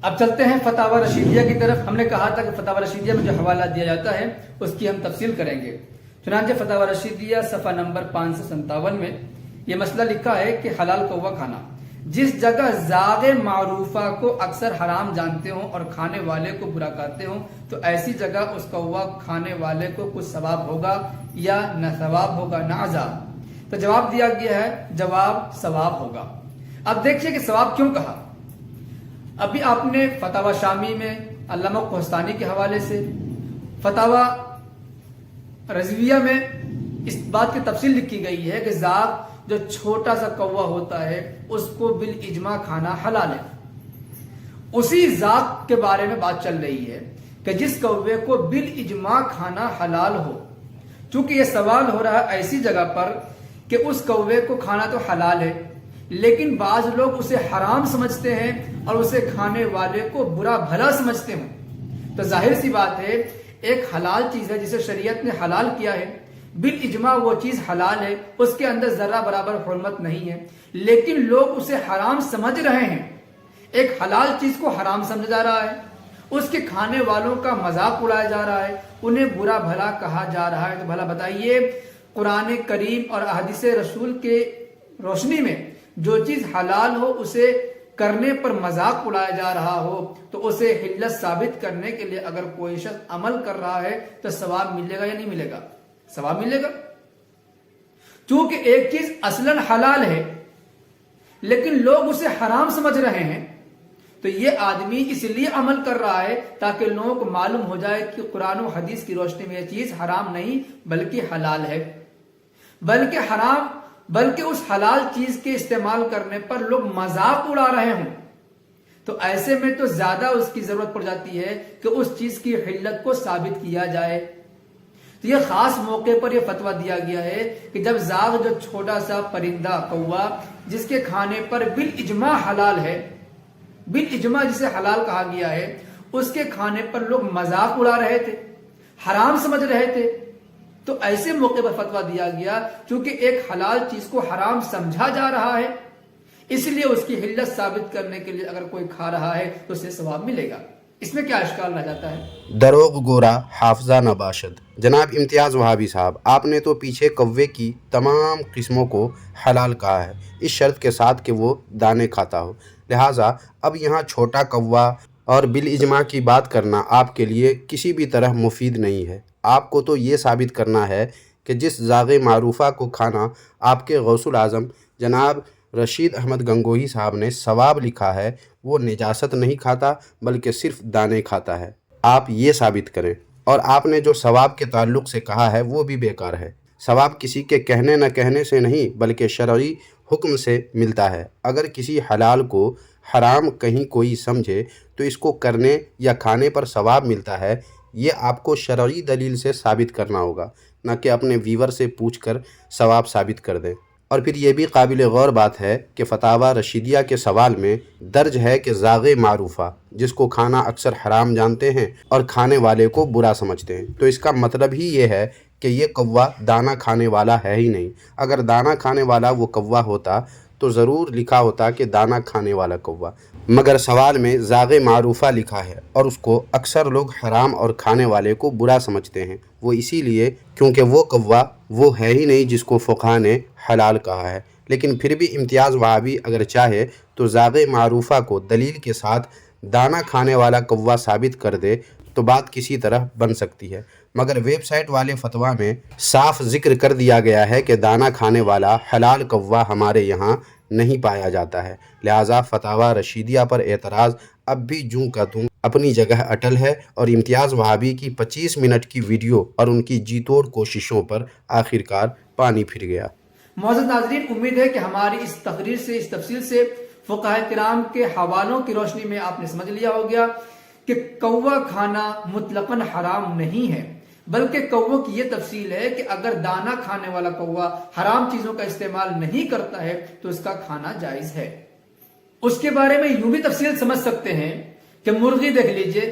اب چلتے ہیں فتاوی رشیدیہ کی طرف۔ ہم نے کہا تھا کہ فتاوی رشیدیہ میں جو حوالہ دیا جاتا ہے اس کی ہم تفصیل کریں گے۔ چنانچہ فتاوی رشیدیہ صفحہ نمبر 557 میں یہ مسئلہ لکھا ہے کہ حلال کوا کھانا، جس جگہ ذاغ معروفہ کو اکثر حرام جانتے ہوں اور کھانے والے کو برا کہتے ہوں، تو ایسی جگہ اس کوا کھانے والے کو کچھ ثواب ہوگا یا نہ ثواب ہوگا نہ عذاب؟ تو جواب دیا گیا ہے، جواب ثواب ہوگا۔ اب دیکھیے کہ ثواب کیوں کہا۔ ابھی آپ نے فتاوی شامی میں علامہ کوہستانی کے حوالے سے، فتاوی رضویہ میں اس بات کی تفصیل لکھی گئی ہے کہ ذاغ جو چھوٹا سا کوا ہوتا ہے اس کو بالاجماع کھانا حلال ہے۔ اسی ذاغ کے بارے میں بات چل رہی ہے کہ جس کوے کو بالاجماع کھانا حلال ہو۔ چونکہ یہ سوال ہو رہا ہے ایسی جگہ پر کہ اس کوے کو کھانا تو حلال ہے، لیکن بعض لوگ اسے حرام سمجھتے ہیں اور اسے کھانے والے کو برا بھلا سمجھتے ہیں۔ تو ظاہر سی بات ہے، ایک حلال چیز ہے جسے شریعت نے حلال کیا ہے، بالاجماع وہ چیز حلال ہے، اس کے اندر ذرہ برابر حرمت نہیں ہے، لیکن لوگ اسے حرام سمجھ رہے ہیں۔ ایک حلال چیز کو حرام سمجھا جا رہا ہے، اس کے کھانے والوں کا مذاق اڑایا جا رہا ہے، انہیں برا بھلا کہا جا رہا ہے، تو بھلا بتائیے قرآن کریم اور احادیث رسول کے روشنی میں جو چیز حلال ہو اسے کرنے پر مذاق اڑایا جا رہا ہو تو اسے حلت ثابت کرنے کے لیے اگر کوئی شخص عمل کر رہا ہے تو ثواب ملے گا یا نہیں ملے گا؟ ثواب ملے گا، چونکہ ایک چیز اصلاً حلال ہے لیکن لوگ اسے حرام سمجھ رہے ہیں، تو یہ آدمی اس لیے عمل کر رہا ہے تاکہ لوگوں کو معلوم ہو جائے کہ قرآن و حدیث کی روشنی میں یہ چیز حرام نہیں بلکہ حلال ہے، بلکہ اس حلال چیز کے استعمال کرنے پر لوگ مذاق اڑا رہے ہوں، تو ایسے میں تو زیادہ اس کی ضرورت پڑ جاتی ہے کہ اس چیز کی حلت کو ثابت کیا جائے۔ تو یہ خاص موقع پر یہ فتویٰ دیا گیا ہے کہ جب زاغ جو چھوٹا سا پرندہ کوا جس کے کھانے پر بالاجماع حلال ہے، بالاجماع جسے حلال کہا گیا ہے، اس کے کھانے پر لوگ مذاق اڑا رہے تھے، حرام سمجھ رہے تھے، تو ایسے موقع پر فتویٰ دیا گیا چونکہ ایک حلال چیز کو حرام سمجھا جا رہا ہے، اس لیے اس کی حلت ثابت کرنے کے لیے اگر کوئی کھا رہا ہے تو اسے ثواب ملے گا۔ اس میں کیا اشکال رہ جاتا ہے؟ دروغ گورا حافظہ نہ باشد۔ جناب امتیاز وہابی صاحب، آپ نے تو پیچھے کوے کی تمام قسموں کو حلال کہا ہے اس شرط کے ساتھ کہ وہ دانے کھاتا ہو، لہٰذا اب یہاں چھوٹا کوا اور بالاجماع کی بات کرنا آپ کے لیے کسی بھی طرح مفید نہیں ہے۔ آپ کو تو یہ ثابت کرنا ہے کہ جس ذاغ معروفہ کو کھانا آپ کے غوث الاعظم جناب رشید احمد گنگوہی صاحب نے ثواب لکھا ہے وہ نجاست نہیں کھاتا بلکہ صرف دانے کھاتا ہے، آپ یہ ثابت کریں۔ اور آپ نے جو ثواب کے تعلق سے کہا ہے وہ بھی بیکار ہے۔ ثواب کسی کے کہنے نہ کہنے سے نہیں بلکہ شرعی حکم سے ملتا ہے۔ اگر کسی حلال کو حرام کہیں کوئی سمجھے تو اس کو کرنے یا کھانے پر ثواب ملتا ہے، یہ آپ کو شرعی دلیل سے ثابت کرنا ہوگا، نہ کہ اپنے ویور سے پوچھ کر ثواب ثابت کر دیں۔ اور پھر یہ بھی قابل غور بات ہے کہ فتاوی رشیدیہ کے سوال میں درج ہے کہ ذاغ معروفہ جس کو کھانا اکثر حرام جانتے ہیں اور کھانے والے کو برا سمجھتے ہیں، تو اس کا مطلب ہی یہ ہے کہ یہ کوا دانہ کھانے والا ہے ہی نہیں۔ اگر دانہ کھانے والا وہ کوا ہوتا تو ضرور لکھا ہوتا کہ دانہ کھانے والا کوا، مگر سوال میں ذاغ معروفہ لکھا ہے اور اس کو اکثر لوگ حرام اور کھانے والے کو برا سمجھتے ہیں، وہ اسی لیے کیونکہ وہ کوا وہ ہے ہی نہیں جس کو فقہا نے حلال کہا ہے۔ لیکن پھر بھی امتیاز وہابی اگر چاہے تو ذاغ معروفہ کو دلیل کے ساتھ دانہ کھانے والا کوا ثابت کر دے تو بات کسی طرح بن سکتی ہے، مگر ویب سائٹ والے فتویٰ میں صاف ذکر کر دیا گیا ہے کہ دانہ کھانے والا حلال کوا ہمارے یہاں نہیں پایا جاتا ہے، لہٰذا فتاوی رشیدیہ پر اعتراض اب بھی جوں کا توں اپنی جگہ اٹل ہے، اور امتیاز وہابی کی 25 منٹ کی ویڈیو اور ان کی جی توڑ کوششوں پر آخرکار پانی پھر گیا۔ معزز ناظرین، امید ہے کہ ہماری اس تقریر سے، اس تفصیل سے فقہاء کرام کے حوالوں کی روشنی میں آپ نے سمجھ لیا ہو گیا کہ کوا کھانا مطلقاً حرام نہیں ہے، بلکہ کووں کی یہ تفصیل ہے کہ اگر دانہ کھانے والا کوا حرام چیزوں کا استعمال نہیں کرتا ہے تو اس کا کھانا جائز ہے۔ اس کے بارے میں یوں بھی تفصیل سمجھ سکتے ہیں کہ مرغی دیکھ لیجئے،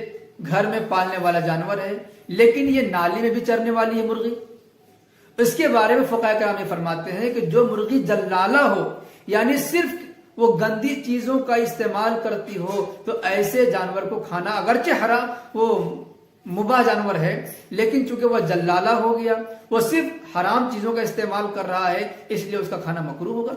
گھر میں پالنے والا جانور ہے لیکن یہ نالی میں بھی چرنے والی ہے مرغی۔ اس کے بارے میں فقہاء کرام یہ فرماتے ہیں کہ جو مرغی جلالہ ہو، یعنی صرف وہ گندی چیزوں کا استعمال کرتی ہو، تو ایسے جانور کو کھانا اگرچہ حرام، وہ مباح جانور ہے لیکن چونکہ وہ جلالہ ہو گیا، وہ صرف حرام چیزوں کا استعمال کر رہا ہے، اس لیے اس کا کھانا مکروہ ہوگا۔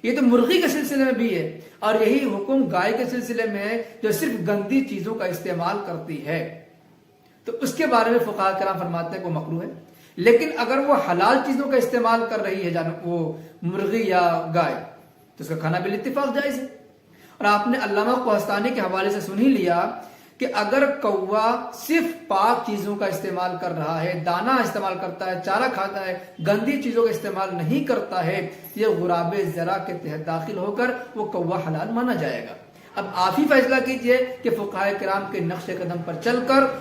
یہ تو مرغی کے سلسلے میں بھی ہے، اور یہی حکم گائے کے سلسلے میں ہے جو صرف گندی چیزوں کا استعمال کرتی ہے، تو اس کے بارے میں فقہاء کرام فرماتے ہیں کہ وہ مکروہ ہے۔ لیکن اگر وہ حلال چیزوں کا استعمال کر رہی ہے وہ مرغی یا گائے تو اس کا کھانا بالاتفاق جائز ہے۔ اور آپ نے علامہ کوہستانی کے حوالے سے سن ہی لیا کہ اگر کوا صرف پاک چیزوں کا استعمال کر رہا ہے، دانہ استعمال کرتا ہے، چارہ کھاتا ہے، گندی چیزوں کا استعمال نہیں کرتا ہے، یہ غراب ذرا کے تحت داخل ہو کر وہ کوا حلال مانا جائے گا۔ اب آپ ہی فیصلہ کیجئے کہ فقہاء کرام کے نقش قدم پر چل کر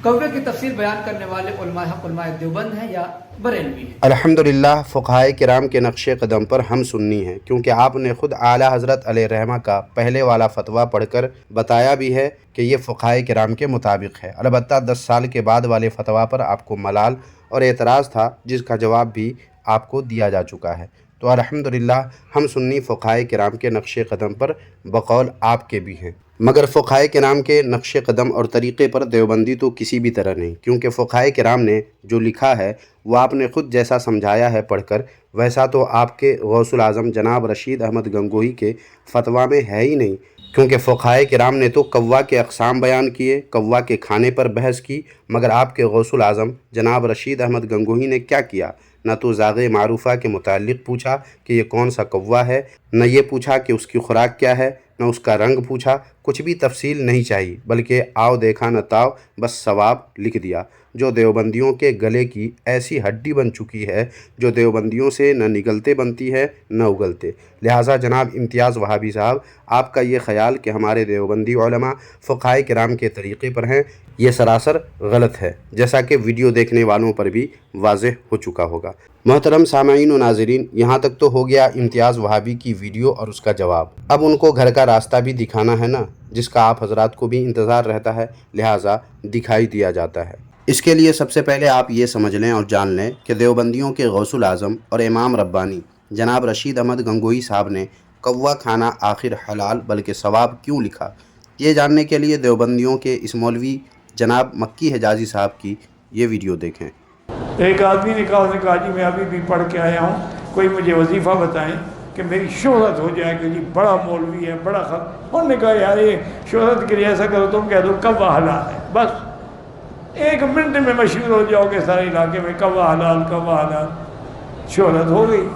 کوے کی تفصیل بیان کرنے والے علماء حق علماء دیوبند ہیں یا بریلوی ہیں۔ الحمدللہ فقہاء کرام کے نقش قدم پر ہم سنی ہیں، کیونکہ آپ نے خود اعلیٰ حضرت علیہ رحمہ کا پہلے والا فتویٰ پڑھ کر بتایا بھی ہے کہ یہ فقہاء کرام کے مطابق ہے۔ البتہ 10 سال کے بعد والے فتویٰ پر آپ کو ملال اور اعتراض تھا، جس کا جواب بھی آپ کو دیا جا چکا ہے۔ تو الحمدللہ ہم سنی فقہائے کرام کے نقش قدم پر بقول آپ کے بھی ہیں، مگر فقہائے کرام کے نقش قدم اور طریقے پر دیوبندی تو کسی بھی طرح نہیں، کیونکہ فقہائے کرام نے جو لکھا ہے وہ آپ نے خود جیسا سمجھایا ہے پڑھ کر، ویسا تو آپ کے غوث الاعظم جناب رشید احمد گنگوہی کے فتویٰ میں ہے ہی نہیں، کیونکہ فقہائے کرام نے تو کوا کے اقسام بیان کیے، کوا کے کھانے پر بحث کی، مگر آپ کے غوث الاعظم جناب رشید احمد گنگوہی نے کیا کیا؟ نہ تو ذاغ معروفہ کے متعلق پوچھا کہ یہ کون سا کوا ہے، نہ یہ پوچھا کہ اس کی خوراک کیا ہے، نہ اس کا رنگ پوچھا، کچھ بھی تفصیل نہیں چاہیے، بلکہ آؤ دیکھا نہ تاؤ بس ثواب لکھ دیا، جو دیوبندیوں کے گلے کی ایسی ہڈی بن چکی ہے جو دیوبندیوں سے نہ نگلتے بنتی ہے نہ اگلتے۔ لہٰذا جناب امتیاز وہابی صاحب، آپ کا یہ خیال کہ ہمارے دیوبندی علماء فقہائے کرام کے طریقے پر ہیں، یہ سراسر غلط ہے، جیسا کہ ویڈیو دیکھنے والوں پر بھی واضح ہو چکا ہوگا۔ محترم سامعین و ناظرین، یہاں تک تو ہو گیا امتیاز وہابی کی ویڈیو اور اس کا جواب۔ اب ان کو گھر کا راستہ بھی دکھانا ہے نا، جس کا آپ حضرات کو بھی انتظار رہتا ہے، لہٰذا دکھائی دیا جاتا ہے۔ اس کے لیے سب سے پہلے آپ یہ سمجھ لیں اور جان لیں کہ دیوبندیوں کے غوث الاعظم اور امام ربانی جناب رشید احمد گنگوہی صاحب نے کوا کھانا آخر حلال بلکہ ثواب کیوں لکھا؟ یہ جاننے کے لیے دیوبندیوں کے اس مولوی جناب مکی حجازی صاحب کی یہ ویڈیو دیکھیں۔ ایک آدمی نے کہا جی میں ابھی بھی پڑھ کے آیا ہوں، کوئی مجھے وظیفہ بتائیں کہ میری شہرت ہو جائے کہ جی بڑا مولوی ہے، بڑا خط۔ انہوں نے کہا یار یہ شہرت کے لیے ایسا کرو تم کہہ دو کوا حلال ہے، بس 1 منٹ میں مشہور ہو جاؤ گے سارے علاقے میں، کوا حلال، شہرت ہو گئی۔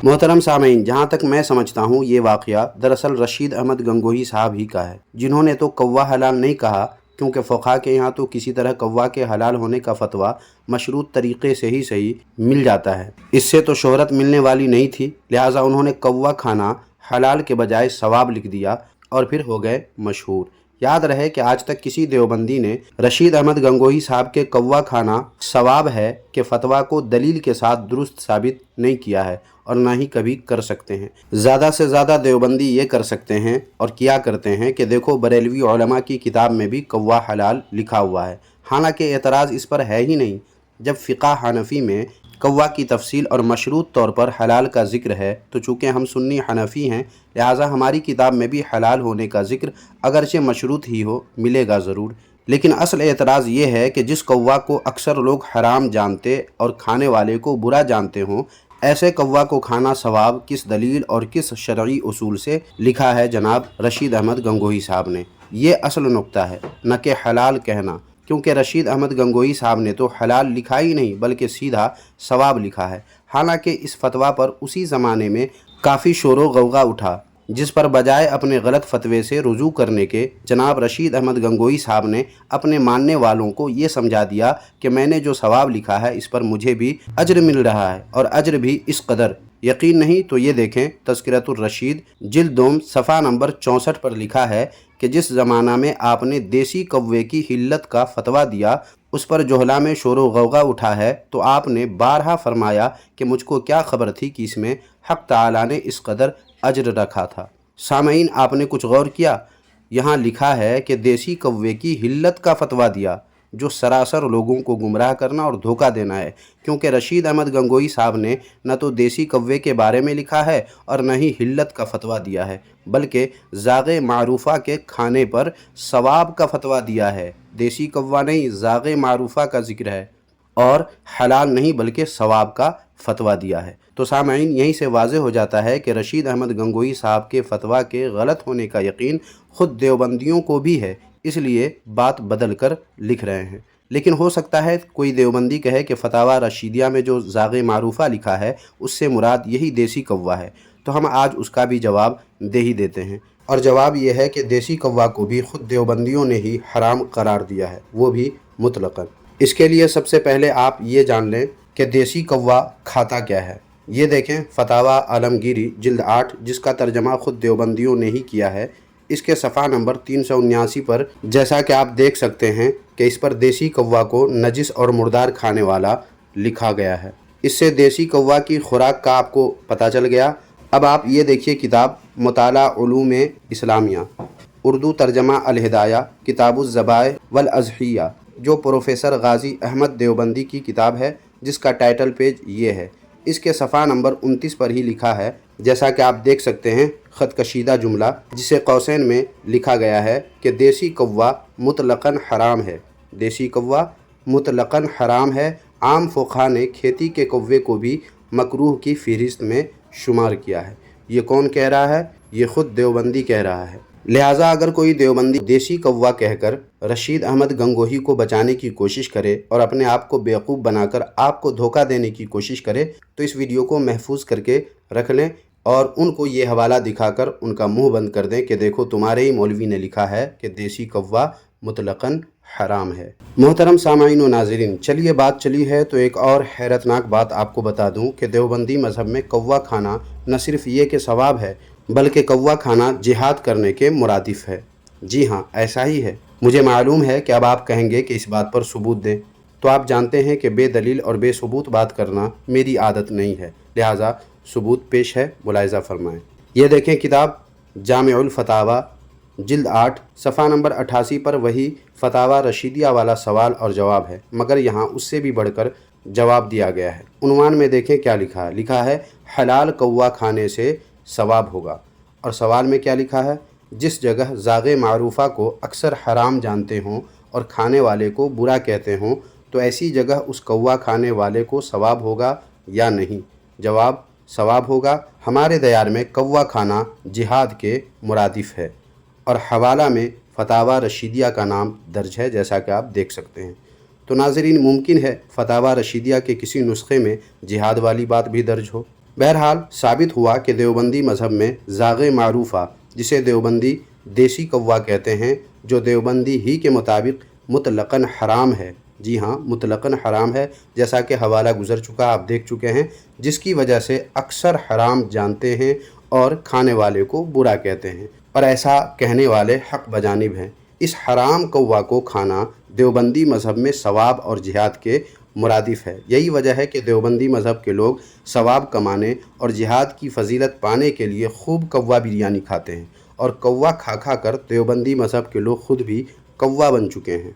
محترم سامعین، جہاں تک میں سمجھتا ہوں یہ واقعہ دراصل رشید احمد گنگوہی صاحب ہی کا ہے، جنہوں نے تو کوا حلال نہیں کہا، کیونکہ فقہا کے یہاں تو کسی طرح کوا کے حلال ہونے کا فتویٰ مشروط طریقے سے ہی صحیح مل جاتا ہے، اس سے تو شہرت ملنے والی نہیں تھی، لہٰذا انہوں نے کوا کھانا حلال کے بجائے ثواب لکھ دیا اور پھر ہو گئے مشہور۔ یاد رہے کہ آج تک کسی دیوبندی نے رشید احمد گنگوہی صاحب کے کوا کھانا ثواب ہے کہ فتویٰ کو دلیل کے ساتھ درست ثابت نہیں کیا ہے اور نہ ہی کبھی کر سکتے ہیں۔ زیادہ سے زیادہ دیوبندی یہ کر سکتے ہیں اور کیا کرتے ہیں کہ دیکھو بریلوی علماء کی کتاب میں بھی کوا حلال لکھا ہوا ہے، حالانکہ اعتراض اس پر ہے ہی نہیں۔ جب فقہ حنفی میں کوا کی تفصیل اور مشروط طور پر حلال کا ذکر ہے تو چونکہ ہم سنی حنفی ہیں، لہٰذا ہماری کتاب میں بھی حلال ہونے کا ذکر اگرچہ مشروط ہی ہو ملے گا ضرور۔ لیکن اصل اعتراض یہ ہے کہ جس کوا کو اکثر لوگ حرام جانتے اور کھانے والے کو برا جانتے ہوں، ایسے کوا کو کھانا ثواب کس دلیل اور کس شرعی اصول سے لکھا ہے جناب رشید احمد گنگوہی صاحب نے؟ یہ اصل نقطہ ہے، نہ کہ حلال کہنا، کیونکہ رشید احمد گنگوہی صاحب نے تو حلال لکھا ہی نہیں بلکہ سیدھا ثواب لکھا ہے، حالانکہ اس فتویٰ پر اسی زمانے میں کافی شور و غوغا اٹھا، جس پر بجائے اپنے غلط فتوے سے رجوع کرنے کے جناب رشید احمد گنگوہی صاحب نے اپنے ماننے والوں کو یہ سمجھا دیا کہ میں نے جو ثواب لکھا ہے اس پر مجھے بھی اجر مل رہا ہے، اور اجر بھی اس قدر۔ یقین نہیں تو یہ دیکھیں، تذکرۃ الرشید جلد 2 صفحہ نمبر 64 پر لکھا ہے کہ جس زمانہ میں آپ نے دیسی کوے کی حلت کا فتویٰ دیا اس پر جہلا میں شور و غوغا اٹھا ہے، تو آپ نے بارہا فرمایا کہ مجھ کو کیا خبر تھی کہ اس میں حق تعالیٰ نے اس قدر اجر رکھا تھا۔ سامعین، آپ نے کچھ غور کیا؟ یہاں لکھا ہے کہ دیسی کوے کی حلت کا فتویٰ دیا، جو سراسر لوگوں کو گمراہ کرنا اور دھوکہ دینا ہے، کیونکہ رشید احمد گنگوہی صاحب نے نہ تو دیسی کوے کے بارے میں لکھا ہے اور نہ ہی حلت کا فتویٰ دیا ہے، بلکہ ذاغ معروفہ کے کھانے پر ثواب کا فتویٰ دیا ہے۔ دیسی کوا نہیں، ذاغ معروفہ کا ذکر ہے، اور حلال نہیں بلکہ ثواب کا فتویٰ دیا ہے۔ تو سامعین، یہیں سے واضح ہو جاتا ہے کہ رشید احمد گنگوہی صاحب کے فتویٰ کے غلط ہونے کا یقین خود دیوبندیوں کو بھی ہے، اس لیے بات بدل کر لکھ رہے ہیں۔ لیکن ہو سکتا ہے کوئی دیوبندی کہے کہ فتاوی رشیدیہ میں جو ذاغ معروفہ لکھا ہے اس سے مراد یہی دیسی کوا ہے، تو ہم آج اس کا بھی جواب دے ہی دیتے ہیں، اور جواب یہ ہے کہ دیسی کوا کو بھی خود دیوبندیوں نے ہی حرام قرار دیا ہے، وہ بھی مطلقاً۔ اس کے لیے سب سے پہلے آپ یہ جان لیں کہ دیسی کوا کھاتا کیا ہے۔ یہ دیکھیں فتاوی عالمگیری جلد 8، جس کا ترجمہ خود دیوبندیوں نے ہی کیا ہے، اس کے صفحہ نمبر 379 پر جیسا کہ آپ دیکھ سکتے ہیں کہ اس پر دیسی کوا کو نجس اور مردار کھانے والا لکھا گیا ہے۔ اس سے دیسی کوا کی خوراک کا آپ کو پتہ چل گیا۔ اب آپ یہ دیکھیے کتاب مطالعہ علوم اسلامیہ، اردو ترجمہ الہدایہ، کتاب الذبائح والاضحیہ، جو پروفیسر غازی احمد دیوبندی کی کتاب ہے، جس کا ٹائٹل پیج یہ ہے اس کے صفحہ نمبر 29 پر ہی لکھا ہے، جیسا کہ آپ دیکھ سکتے ہیں خط کشیدہ جملہ جسے قوسین میں لکھا گیا ہے کہ دیسی کوا مطلقاً حرام ہے۔ دیسی کوا مطلقاً حرام ہے۔ عام فقہا نے کھیتی کے کوے کو بھی مکروہ کی فہرست میں شمار کیا ہے۔ یہ کون کہہ رہا ہے؟ یہ خود دیوبندی کہہ رہا ہے۔ لہٰذا اگر کوئی دیوبندی دیسی کوا کہہ کر رشید احمد گنگوہی کو بچانے کی کوشش کرے اور اپنے آپ کو بیوقوف بنا کر آپ کو دھوکہ دینے کی کوشش کرے تو اس ویڈیو کو محفوظ کر کے رکھ لیں اور ان کو یہ حوالہ دکھا کر ان کا منہ بند کر دیں کہ دیکھو تمہارے ہی مولوی نے لکھا ہے کہ دیسی کوا مطلقاً حرام ہے۔ محترم سامعین و ناظرین، چلیے بات چلی ہے تو ایک اور حیرتناک بات آپ کو بتا دوں کہ دیوبندی مذہب میں کوا کھانا نہ صرف یہ کہ ثواب ہے بلکہ کوا کھانا جہاد کرنے کے مرادف ہے۔ جی ہاں، ایسا ہی ہے۔ مجھے معلوم ہے کہ اب آپ کہیں گے کہ اس بات پر ثبوت دیں، تو آپ جانتے ہیں کہ بے دلیل اور بے ثبوت بات کرنا میری عادت نہیں ہے، لہٰذا ثبوت پیش ہے، ملاحظہ فرمائیں۔ یہ دیکھیں کتاب جامع الفتاوی جلد 8 صفحہ نمبر 88 پر وہی فتاوی رشیدیہ والا سوال اور جواب ہے، مگر یہاں اس سے بھی بڑھ کر جواب دیا گیا ہے۔ عنوان میں دیکھیں کیا لکھا ہے۔ لکھا ہے حلال کوا کھانے سے ثواب ہوگا، اور سوال میں کیا لکھا ہے؟ جس جگہ ذاغ معروفہ کو اکثر حرام جانتے ہوں اور کھانے والے کو برا کہتے ہوں تو ایسی جگہ اس کوا کھانے والے کو ثواب ہوگا یا نہیں؟ جواب: ثواب ہوگا۔ ہمارے دیار میں کوا کھانا جہاد کے مرادف ہے اور حوالہ میں فتاوی رشیدیہ کا نام درج ہے، جیسا کہ آپ دیکھ سکتے ہیں۔ تو ناظرین، ممکن ہے فتاوی رشیدیہ کے کسی نسخے میں جہاد والی بات بھی درج ہو۔ بہرحال ثابت ہوا کہ دیوبندی مذہب میں ذاغ معروفہ، جسے دیوبندی دیسی کوا کہتے ہیں، جو دیوبندی ہی کے مطابق مطلقاً حرام ہے۔ جی ہاں، مطلقاً حرام ہے، جیسا کہ حوالہ گزر چکا، آپ دیکھ چکے ہیں، جس کی وجہ سے اکثر حرام جانتے ہیں اور کھانے والے کو برا کہتے ہیں، اور ایسا کہنے والے حق بجانب ہیں۔ اس حرام کوا کو کھانا دیوبندی مذہب میں ثواب اور جہاد کے مرادف ہے۔ یہی وجہ ہے کہ دیوبندی مذہب کے لوگ ثواب کمانے اور جہاد کی فضیلت پانے کے لیے خوب کوا بریانی کھاتے ہیں، اور کوا کھا کھا کر دیوبندی مذہب کے لوگ خود بھی کوا بن چکے ہیں۔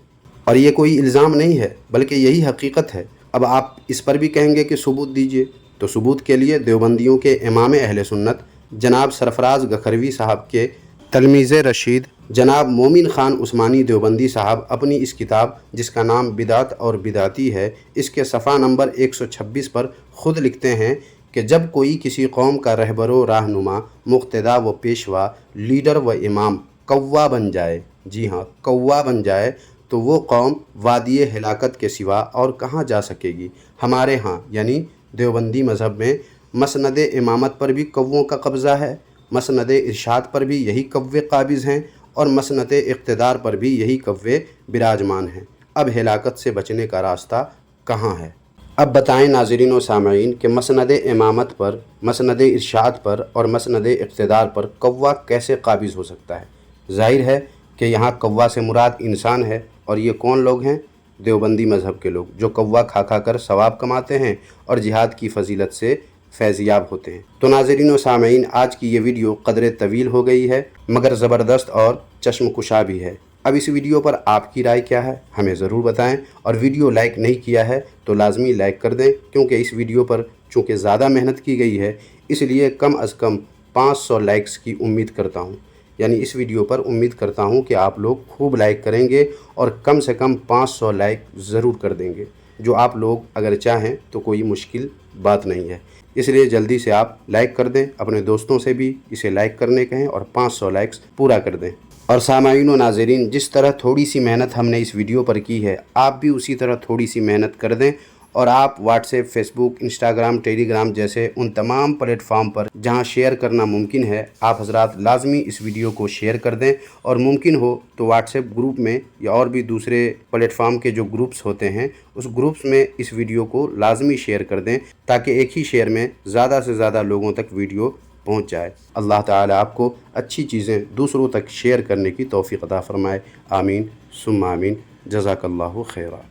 اور یہ کوئی الزام نہیں ہے بلکہ یہی حقیقت ہے۔ اب آپ اس پر بھی کہیں گے کہ ثبوت دیجئے، تو ثبوت کے لیے دیوبندیوں کے امام اہل سنت جناب سرفراز گکھروی صاحب کے تلمیذ رشید جناب مومن خان عثمانی دیوبندی صاحب اپنی اس کتاب جس کا نام بدعت اور بدعتی ہے، اس کے صفحہ نمبر 126 پر خود لکھتے ہیں کہ جب کوئی کسی قوم کا رہبر و رہنما، مقتدا و پیشوا، لیڈر و امام کوا بن جائے، جی ہاں کوا بن جائے، تو وہ قوم وادی ہلاکت کے سوا اور کہاں جا سکے گی۔ ہمارے ہاں یعنی دیوبندی مذہب میں مسند امامت پر بھی کووں کا قبضہ ہے، مسند ارشاد پر بھی یہی کوے قابض ہیں، اور مسند اقتدار پر بھی یہی کوے براجمان ہیں۔ اب ہلاکت سے بچنے کا راستہ کہاں ہے؟ اب بتائیں ناظرین و سامعین کہ مسند امامت پر، مسند ارشاد پر اور مسند اقتدار پر کوا کیسے قابض ہو سکتا ہے؟ ظاہر ہے کہ یہاں کوا سے مراد انسان ہے، اور یہ کون لوگ ہیں؟ دیوبندی مذہب کے لوگ، جو کوا کھا کھا کر ثواب کماتے ہیں اور جہاد کی فضیلت سے فیضیاب ہوتے ہیں۔ تو ناظرین و سامعین، آج کی یہ ویڈیو قدر طویل ہو گئی ہے مگر زبردست اور چشم کشا بھی ہے۔ اب اس ویڈیو پر آپ کی رائے کیا ہے ہمیں ضرور بتائیں، اور ویڈیو لائک نہیں کیا ہے تو لازمی لائک کر دیں، کیونکہ اس ویڈیو پر چونکہ زیادہ محنت کی گئی ہے اس لیے کم از کم 500 لائکس کی امید کرتا ہوں۔ یعنی اس ویڈیو پر امید کرتا ہوں کہ آپ لوگ خوب لائک کریں گے اور کم سے کم 500 لائک ضرور کر دیں گے، جو آپ لوگ اگر چاہیں تو کوئی مشکل بات نہیں ہے۔ اس لیے جلدی سے آپ لائک کر دیں، اپنے دوستوں سے بھی اسے لائک کرنے کہیں اور 500 لائکس پورا کر دیں۔ اور سامعین و ناظرین، جس طرح تھوڑی سی محنت ہم نے اس ویڈیو پر کی ہے، آپ بھی اسی طرح تھوڑی سی محنت کر دیں، اور آپ واٹس ایپ، فیس بک، انسٹاگرام، ٹیلی گرام جیسے ان تمام پلیٹ فارم پر جہاں شیئر کرنا ممکن ہے، آپ حضرات لازمی اس ویڈیو کو شیئر کر دیں، اور ممکن ہو تو واٹس ایپ گروپ میں یا اور بھی دوسرے پلیٹ فارم کے جو گروپس ہوتے ہیں اس گروپس میں اس ویڈیو کو لازمی شیئر کر دیں، تاکہ ایک ہی شیئر میں زیادہ سے زیادہ لوگوں تک ویڈیو پہنچ جائے۔ اللہ تعالیٰ آپ کو اچھی چیزیں دوسروں تک شیئر کرنے کی توفیق عطا فرمائے۔ آمین ثم آمین۔ جزاک اللہ خیرہ۔